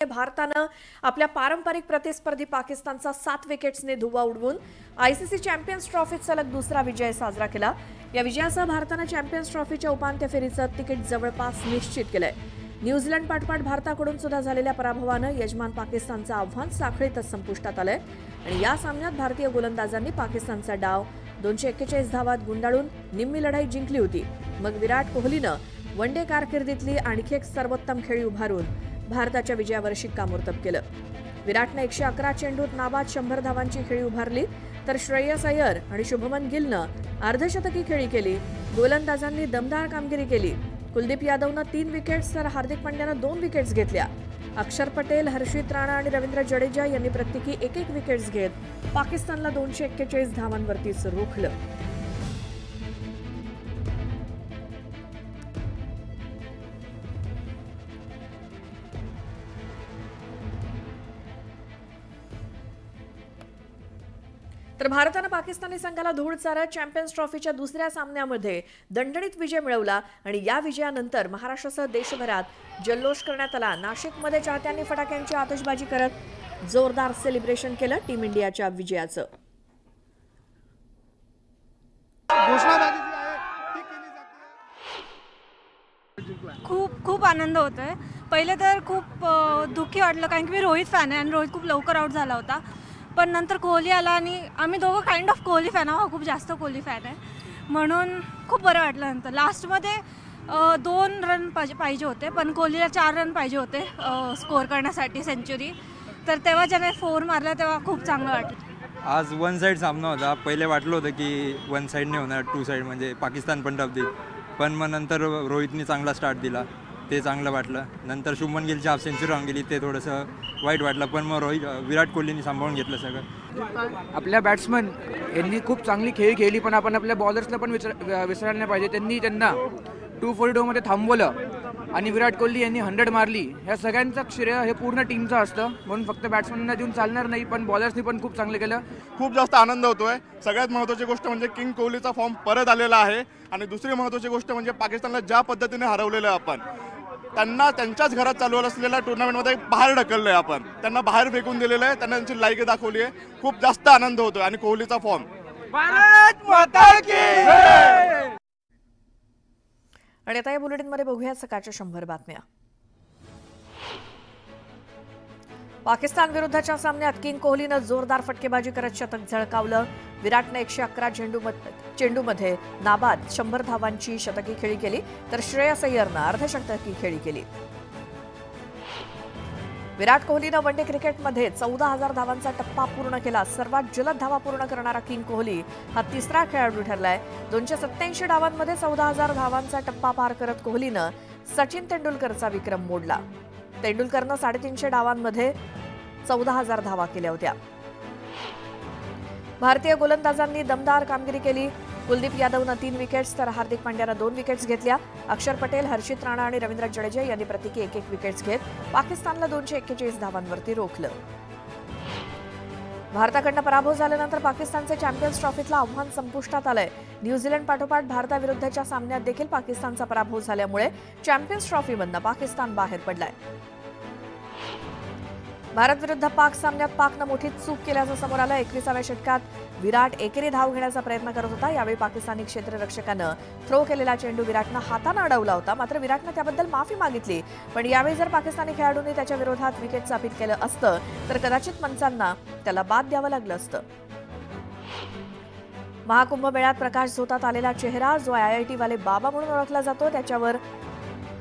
भारतानं आपल्या पारंपरिक प्रतिस्पर्धी पाकिस्तानचा 7 विकेट्सने धुव्वा उडवून आयसीसी चॅम्पियन्स ट्रॉफीत सलग दुसरा विजय साजरा केला। या विजयासह भारतानं चॅम्पियन्स ट्रॉफीच्या उपांत्य फेरीचं तिकीट जवळपास निश्चित केलंय। न्यूझीलंड पाठोपाठ भारताकडून सुद्धा झालेल्या पराभवानं यजमान पाकिस्तानचं आव्हान साखळीतच संपुष्टात आलंय आणि या सामन्यात भारतीय गोलंदाजांनी पाकिस्तानचा डाव 241 धावात गुंडाळून निम्मी लढाई जिंकली होती। मग विराट कोहलीनं वनडे कारकिर्दीतली आणखी एक सर्वोत्तम खेळी उभारून भारताच्या विजयावर शिक्कामोर्तब केलं। विराटने 111 चेंडूत नाबाद 100 धावांची खेळी उभारली तर श्रेयस अय्यर आणि शुभमन गिलनं अर्धशतकी खेळी केली। गोलंदाजांनी दमदार कामगिरी केली। कुलदीप यादवनं 3 विकेट्स तर हार्दिक पांड्यानं 2 विकेट्स घेतल्या। अक्षर पटेल, हर्षित राणा आणि रवींद्र जडेजा यांनी प्रत्येकी एक विकेट्स घेत पाकिस्तानला 241 धावांवरतीच रोखलं। तर भारतानं पाकिस्तानी संघाला धूळ चारत चॅम्पियन्स ट्रॉफीच्या दुसऱ्या सामन्यामध्ये दणदणीत विजय मिळवला आणि या विजयानंतर महाराष्ट्रासह देशभरात जल्लोष करण्यात आला। नाशिकमध्ये चाहत्यांनी फटाक्यांची आतषबाजी करत जोरदार सेलिब्रेशन केलं टीम इंडियाच्या विजयाचं। खूप आनंद होतोय। पहिले तर खूप दुःखी वाटलं कारण की मी रोहित फॅन आहे आणि रोहित खूप लवकर आउट झाला होता, पण नंतर कोहली आला आणि आम्ही दोघं काइंड ऑफ कोहली फॅन आहोत, खूप जास्त कोहली फॅन आहे म्हणून खूप बरं वाटलं। नंतर लास्टमध्ये 2 रन पाहिजे होते पण कोहलीला 4 रन पाहिजे होते स्कोअर करण्यासाठी सेंचुरी, तर तेव्हा ज्याने 4 मारला तेव्हा खूप चांगलं वाटलं। आज वन साईड सामना होता। पहिले वाटलं होतं की वन साईड नाही होणार, 2 साईड म्हणजे पाकिस्तान पण टफ देईल, पण मग नंतर रोहितने चांगला स्टार्ट दिला, ते चांगलं वाटलं। नंतर शुभमन गिलची हाफ सेंचुरी राहून गेली, ते थोडंसं वाईट वाटलं, पण मग विराट कोहलीने सांभाळून घेतलं सगळं। आपल्या बॅट्समन यांनी खूप चांगली खेळी खेळली, पण आपण आपल्या बॉलर्सला पण विसरायला नाही पाहिजे। त्यांनी त्यांना 242 मध्ये थांबवलं आणि विराट कोहली यांनी 100 मारली। ह्या सगळ्यांचं श्रेय हे पूर्ण टीमचं असतं, म्हणून फक्त बॅट्समनना देऊन चालणार नाही, पण बॉलर्सनी पण खूप चांगलं केलं। खूप जास्त आनंद होतोय। सगळ्यात महत्त्वाची गोष्ट म्हणजे किंग कोहलीचा फॉर्म परत आलेला आहे आणि दुसरी महत्त्वाची गोष्ट म्हणजे पाकिस्तानला ज्या पद्धतीने हरवलेलं आपण, त्यांना त्यांच्याच घरात चालू असलेल्या टुर्नामेंटमध्ये बाहेर ढकललंय, आपण त्यांना बाहेर फेकून दिलेलं आहे, त्यांना त्यांची लायकी दाखवली आहे। खूप जास्त आनंद होतोय आणि कोहलीचा फॉर्म भारत माता की जय। आणि आता या बुलेटिनमध्ये बघूया सकाळच्या 100 बातम्या। पाकिस्तान विरुद्धच्या सामन्यात किंग कोहलीनं जोरदार फटकेबाजी करत शतक झळकावलं। विराटने 111 चेंडूमध्ये नाबाद 100 धावांची शतकी खेळी केली तर श्रेयस अय्यरनं अर्धशतकी खेळी केली। विराट कोहलीनं वनडे क्रिकेटमध्ये 14,000 धावांचा टप्पा पूर्ण केला। सर्वात जलद धावा पूर्ण करणारा किंग कोहली हा तिसरा खेळाडू ठरलाय। 287 डावांमध्ये 14,000 धावांचा टप्पा पार करत कोहलीनं सचिन तेंडुलकरचा विक्रम मोडला। तेंडुलकरनं 350 डावांमध्ये 14,000 धावा केल्या होत्या। भारतीय गोलंदाजांनी दमदार कामगिरी केली। कुलदीप यादवनं 3 विकेट्स तर हार्दिक पांड्यानं 2 विकेट्स घेतल्या। अक्षर पटेल, हर्षित राणा आणि रवींद्र जडेजा यांनी प्रत्येकी एक विकेट्स घेत पाकिस्तानला 241 धावांवरती रोखलं। भारताकडनं पराभव झाल्यानंतर पाकिस्तानचे चॅम्पियन्स ट्रॉफीतलं आव्हान संपुष्टात आलंय। न्यूझीलंड पाठोपाठ भारताविरुद्धच्या सामन्यात देखील पाकिस्तानचा पराभव झाल्यामुळे चॅम्पियन्स ट्रॉफीमधनं पाकिस्तान बाहेर पडलाय। भारत विरुद्ध पाक सामन्यात पाकनं मोठी चूक केल्याचं समोर आलं। 21व्या षटकात विराट एकेरी धाव घेण्याचा प्रयत्न करत होता। यावेळी पाकिस्तानी क्षेत्ररक्षकानं थ्रो केलेला चेंडू विराटनं हातानं अडवला होता, मात्र विराटनं त्याबद्दल माफी मागितली। पण यावेळी जर पाकिस्तानी खेळाडूंनी त्याच्या विरोधात विकेटचं अपील केलं असतं तर कदाचित पंचांना त्याला बाद द्यावं लागलं असतं। महाकुंभ मेळ्यात प्रकाश झोतात आलेला चेहरा, जो IIT वाले बाबा म्हणून ओळखला जातो, त्याच्यावर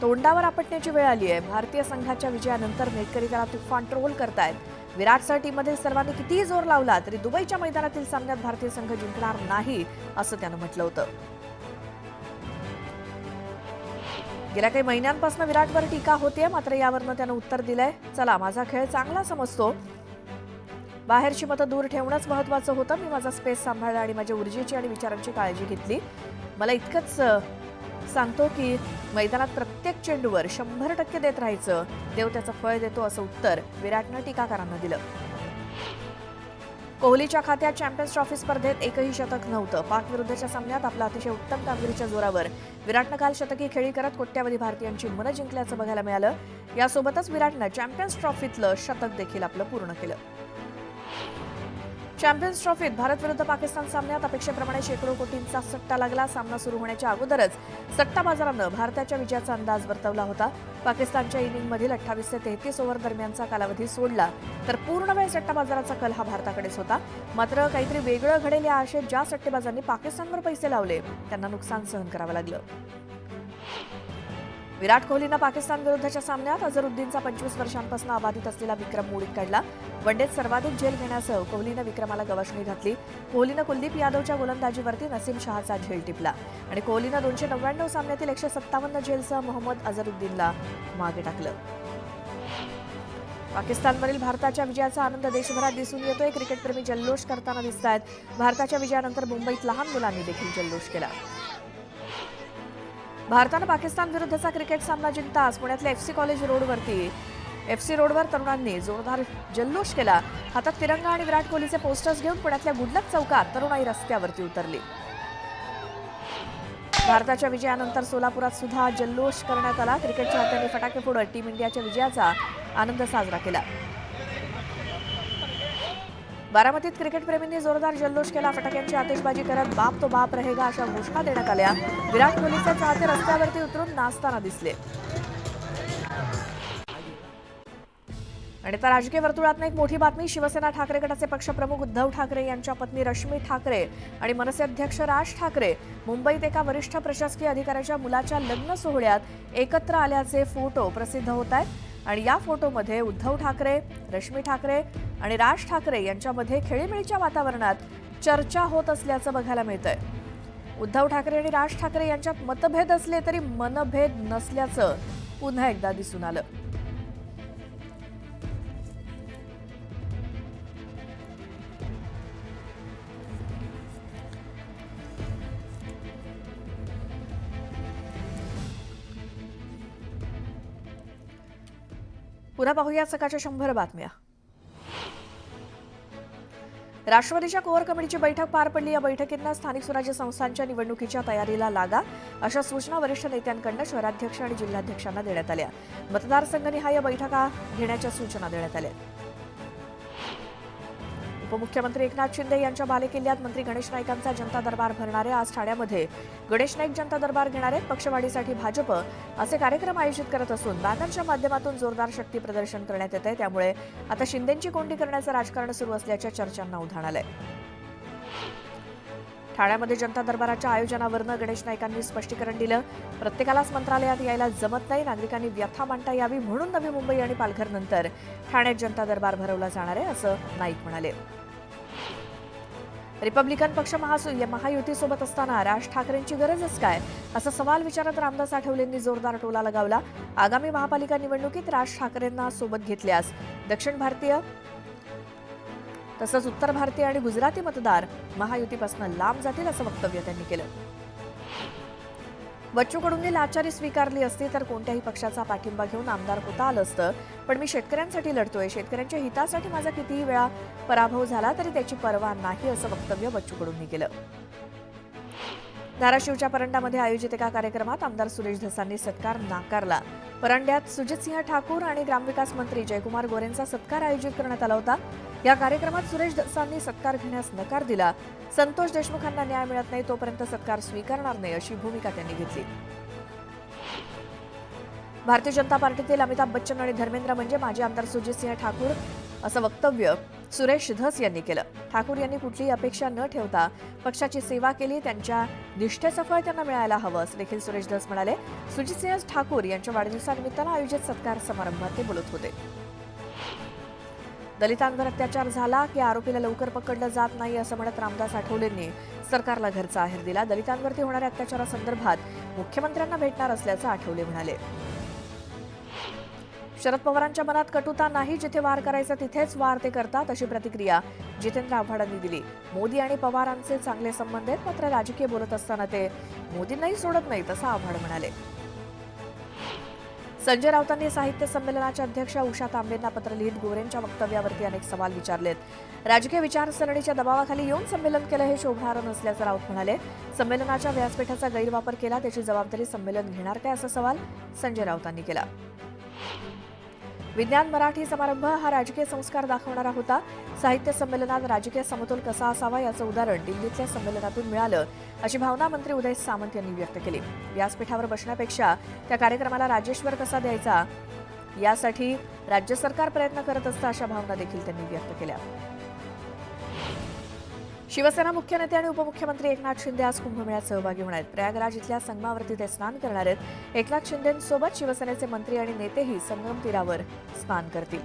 तोंडावर आपटण्याची वेळ आली आहे। भारतीय संघाच्या विजयानंतर नेटकरी त्याला तुफान ट्रोल करतायत। विराटसह टीममधील सर्वांनी कितीही जोर लावला तरी दुबईच्या मैदानातील सामन्यात भारतीय संघ जिंकणार नाही असं त्यानं म्हटलं होतं। गेल्या काही महिन्यांपासून विराटवर टीका होतीये, मात्र यावरनं त्यानं उत्तर दिलंय, चला माझा खेळ चांगला समजतो, बाहेरची मतं दूर ठेवणंच महत्त्वाचं होतं। मी माझा स्पेस सांभाळला आणि माझ्या ऊर्जेची आणि विचारांची काळजी घेतली। मला इतकंच सांगतो की मैदानात प्रत्येक चेंडूवर 100% देत राहायचं, देव त्याचं फळ देतो असं उत्तर विराटनं टीकाकारांना दिलं। कोहलीच्या खात्यात चॅम्पियन्स ट्रॉफी स्पर्धेत एकही शतक नव्हतं. पाक विरुद्धच्या सामन्यात आपला अतिशय उत्तम कामगिरीच्या जोरावर विराटनं काल शतकी खेळी करत कोट्यावधी भारतीयांची मनं जिंकल्याचं बघायला मिळालं. यासोबतच विराटनं चॅम्पियन्स ट्रॉफीतलं शतक देखील आपलं पूर्ण केलं. चॅम्पियन्स ट्रॉफीत भारत विरुद्ध पाकिस्तान सामन्यात अपेक्षेप्रमाणे शेकडो कोटींचा सट्टा लागला. सामना सुरू होण्याच्या अगोदरच सट्टा बाजारानं भारताच्या विजयाचा अंदाज वर्तवला होता. पाकिस्तानच्या इनिंगमधील 28 ते 33 ओव्हर दरम्यानचा कालावधी सोडला तर पूर्ण वेळ सट्टा बाजाराचा कल हा भारताकडेच होता. मात्र काहीतरी वेगळं घडेल या आशेत ज्या सट्टेबाजांनी पाकिस्तानवर पैसे लावले त्यांना नुकसान सहन करावं लागलं. विराट कोहलीनं पाकिस्तान विरुद्धच्या सामन्यात अझरुद्दीनचा 25 वर्षांपासून अबाधित असलेला विक्रम मोडीत काढला. वनडेत सर्वाधिक झेल घेण्यासह कोहलीनं विक्रमाला गवसणी घातली. कोहलीनं कुलदीप यादवच्या गोलंदाजीवरती नसीम शहाचा झेल टिपला आणि कोहलीनं 299 सामन्यातील 157 झेलसह मोहम्मद अझरुद्दीनला मागे टाकलं. पाकिस्तानवरील भारताच्या विजयाचा आनंद देशभरात दिसून येतोय. क्रिकेटप्रेमी जल्लोष करताना दिसतायत. भारताच्या विजयानंतर मुंबईत लहान मुलांनी देखील जल्लोष केला. भारतानं पाकिस्तान विरुद्धचा क्रिकेट सामना जिंकताच पुण्यातल्या एफसी रोडवर तरुणांनी जोरदार जल्लोष केला. हातात तिरंगा आणि विराट कोहलीचे पोस्टर्स घेऊन पुण्यातल्या गुडलक चौकात तरुणाई रस्त्यावरती उतरली. भारताच्या विजयानंतर सोलापुरात सुद्धा जल्लोष करण्यात आला. क्रिकेट चाहत्यांनी फटाके फोडत टीम इंडियाच्या विजयाचा आनंद साजरा केला. बारामतीत क्रिकेटप्रेमींनी जोरदार जल्लोष केला. फटाक्यांची आतिषबाजी करत बाप तो बाप रहेगा अशा घोषणा देण्यात आल्या. विराट कोहलीचे चाहते रस्त्यावरती उतरून नाचताना दिसले. आणि तर राजकीय वर्तुळातनं एक मोठी बातमी. शिवसेना ठाकरे गटाचे पक्षप्रमुख उद्धव ठाकरे यांच्या पत्नी रश्मी ठाकरे आणि मनसे अध्यक्ष राज ठाकरे मुंबईत एका वरिष्ठ प्रशासकीय अधिकाऱ्याच्या मुलाच्या लग्न सोहळ्यात एकत्र आल्याचे फोटो प्रसिद्ध होत आहेत. आणि या फोटोमध्ये उद्धव ठाकरे, रश्मी ठाकरे आणि राज ठाकरे यांच्यामध्ये खेळीमेळीच्या वातावरणात चर्चा होत असल्याचं बघायला मिळतंय. उद्धव ठाकरे आणि राज ठाकरे यांच्यात मतभेद असले तरी मनभेद नसल्याचं पुन्हा एकदा दिसून आलं. पुन्हा पाहूया सकाळच्या 100 बातम्या. राष्ट्रवादीच्या कोअर कमिटीची बैठक पार पडली. या बैठकीतनं स्थानिक स्वराज्य संस्थांच्या निवडणुकीच्या तयारीला लागा अशा सूचना वरिष्ठ नेत्यांकडून शहराध्यक्ष आणि जिल्हाध्यक्षांना देण्यात आल्या. मतदारसंघनिहाय बैठका घेण्याच्या सूचना देण्यात आल्या. उपमुख्यमंत्री एकनाथ शिंदे यांच्या बालेकिल्ल्यात मंत्री गणेश नाईकांचा जनता दरबार भरणार आहे. आज ठाण्यामध्ये गणेश नाईक जनता दरबार घेणार आहेत. पक्षवाढीसाठी भाजप असे कार्यक्रम आयोजित करत असून बॅनरच्या माध्यमातून जोरदार शक्ती प्रदर्शन करण्यात येत आहे. त्यामुळे आता शिंदेंची कोंडी करण्याचं राजकारण सुरू असल्याच्या चर्चांना उधाण आलंय. ठाण्यामध्ये जनता दरबाराच्या आयोजनावरनं गणेश नाईकांनी स्पष्टीकरण दिलं. प्रत्येकालाच मंत्रालयात यायला जमत नाही. नागरिकांनी व्यथा मांडता यावी म्हणून नवी मुंबई आणि पालघरनंतर ठाण्यात जनता दरबार भरवला जाणार आहे असं नाईक म्हणाले. रिपब्लिकन पक्ष महायुतीसोबत असताना राज ठाकरेंची गरजच काय असा सवाल विचारत रामदास आठवलेंनी जोरदार टोला लगावला. आगामी महापालिका निवडणुकीत राज ठाकरेंना सोबत घेतल्यास दक्षिण भारतीय तसंच उत्तर भारतीय आणि गुजराती मतदार महायुतीपासून लांब जातील असं वक्तव्य त्यांनी केलं. बच्चू कडूंनी लाचारी स्वीकारली असती तर कोणत्याही पक्षाचा पाठिंबा घेऊन आमदार होता आलं असतं. पण मी शेतकऱ्यांसाठी लढतोय. शेतकऱ्यांच्या हितासाठी माझा कितीही वेळा पराभव झाला तरी त्याची पर्वा नाही असं वक्तव्य बच्चू कडूंनी केलं. धाराशिवच्या परंड्यामध्ये आयोजित एका कार्यक्रमात आमदार सुरेश धसांनी सत्कार नाकारला. परंड्यात सुजितसिंह ठाकूर आणि ग्रामविकास मंत्री जयकुमार गोरेंचा सत्कार आयोजित करण्यात आला होता. या कार्यक्रमात सुरेश धसांनी सत्कार घेण्यास नकार दिला. संतोष देशमुखांना न्याय मिळत नाही तोपर्यंत सत्कार स्वीकारणार नाही अशी भूमिका त्यांनी घेतली. भारतीय जनता पार्टीतील अमिताभ बच्चन आणि धर्मेंद्र म्हणजे माजी आमदार सुजितसिंह ठाकूर असं वक्तव्य सुरेश धस यांनी केलं. ठाकूर यांनी कुठलीही अपेक्षा न ठेवता पक्षाची सेवा केली. त्यांच्या निष्ठेचं फळ त्यांना मिळायला हवं असं देखील सुरेश धस म्हणाले. सुजितसिंह ठाकूर यांच्या वाढदिवसानिमित्तानं आयोजित सत्कार समारंभात ते बोलत होते. दलितांवर अत्याचार झाला की आरोपीला लवकर पकडलं जात नाही असं म्हणत रामदास आठवलेंनी सरकारला घरचा आहेर दिला. दलितांवरती होणाऱ्या अत्याचारासंदर्भात मुख्यमंत्र्यांना भेटणार असल्याचं आठवले म्हणाले. शरद पवारांच्या मनात कटुता नाही. जिथे वार करायचा तिथेच वार ते करतात अशी प्रतिक्रिया जितेंद्र आव्हाडांनी दिली. मोदी आणि पवारांचे चांगले संबंध आहेत मात्र राजकीय बोलत असताना ते मोदींनाही सोडत नाहीत असं आव्हाड म्हणाले. संजय राऊतांनी साहित्य संमेलनाच्या अध्यक्षा उषा तांबेंना पत्र लिहित गोरेंच्या वक्तव्यावरती अनेक सवाल विचारलेत। राजकीय विचारसरणीच्या दबावाखाली येऊन संमेलन केलं हे शोभणारं नसल्याचं राऊत म्हणाले। संमेलनाच्या व्यासपीठाचा गैरवापर केला त्याची जबाबदारी संमेलन घेणार काय असा सवाल संजय राऊतांनी केला। विज्ञान मराठी समारंभ हा राजकीय संस्कार दाखवणारा होता। साहित्य संमेलनात राजकीय समतोल कसा असावा याचं उदाहरण दिल्लीतल्या संमेलनातून मिळालं अशी भावना मंत्री उदय सामंत यांनी व्यक्त केली। व्यासपीठावर बसण्यापेक्षा त्या कार्यक्रमाला राजेश्वर कसा द्यायचा यासाठी राज्य सरकार प्रयत्न करत असतं अशा भावना देखील त्यांनी व्यक्त केल्या। शिवसेना मुख्य नेते आणि उपमुख्यमंत्री एकनाथ शिंदे आज कुंभमेळ्यात सहभागी होणार आहेत। प्रयागराज इथल्या संगमावरती ते स्नान करणार आहेत। एकनाथ शिंदेंसोबत शिवसेनेचे मंत्री आणि नेतेही संगम तीरावर स्नान करतील।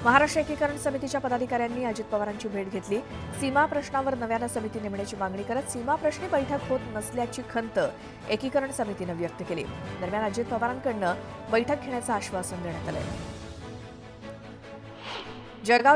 महाराष्ट्र एकीकरण समितीच्या पदाधिकाऱ्यांनी अजित पवारांची भेट घेतली। सीमा प्रश्नावर नव्यानं समिती नेमण्याची मागणी करत सीमा प्रश्नी बैठक होत नसल्याची खंत एकीकरण समितीनं व्यक्त केली। दरम्यान अजित पवारांकडून बैठक घेण्याचं आश्वासन देण्यात आलंय। जळगाव